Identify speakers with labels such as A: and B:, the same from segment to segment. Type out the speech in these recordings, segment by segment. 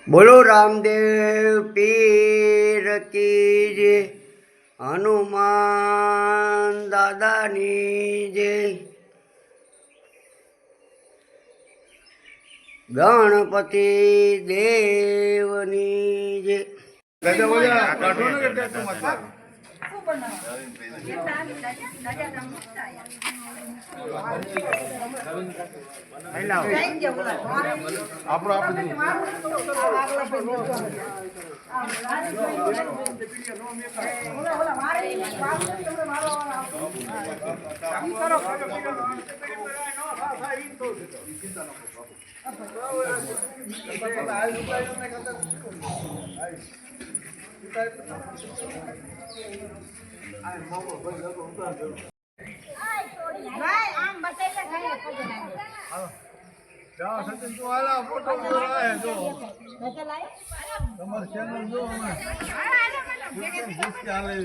A: बोलो रामदेव पीर की जय, हनुमान दादा नी जय, गणपति देवनी जय।
B: सचिन तो आला फोटो है जो તમારે ચેનલ જો અમે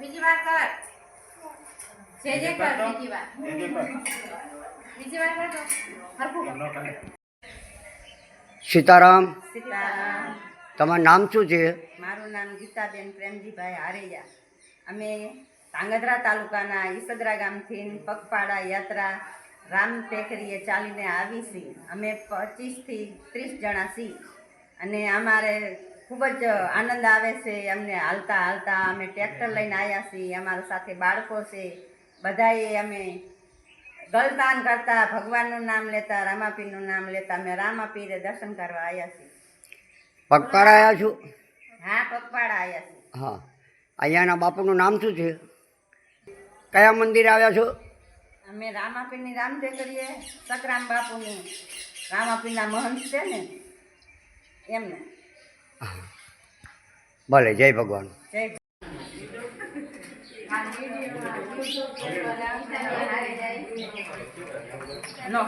C: બીજી વાર કર જે કર બીજી વાર કર હરખું કર।
A: सीताराम
D: સીતારામ।
A: તમારું નામ શું છે?
D: મારું નામ ગીતાબેન પ્રેમજીભાઈ હારેયા। અમે ધાંગધ્રા તાલુકાના ઈસદરા ગામથી પગપાળા યાત્રા રામ ટેકરીએ ચાલીને આવી છીએ। અમે 25 થી 30 જણા છીએ અને અમારે ખૂબ જ આનંદ આવે છે। અમને હાલતા હાલતા અમે ટ્રેક્ટર લઈને આવ્યા છીએ। અમારા સાથે બાળકો છે, બધાએ અમે ગલતાન કરતા ભગવાનનું નામ લેતા, રામાપીરનું નામ લેતા અમે રામાપીરે દર્શન કરવા આવ્યા છીએ।
A: પગપાળા આવ્યા છો?
D: હા, પગપાળા આવ્યા છીએ।
A: હા, અહીંયાના બાપુનું નામ શું છે? કયા મંદિરે આવ્યા છો?
D: અમે રામાપીરની રામદે કરીએ, સકરામ બાપુની રામાપીરના મહંત છે ને એમને।
A: ભલે, જય ભગવાન।
D: જય નો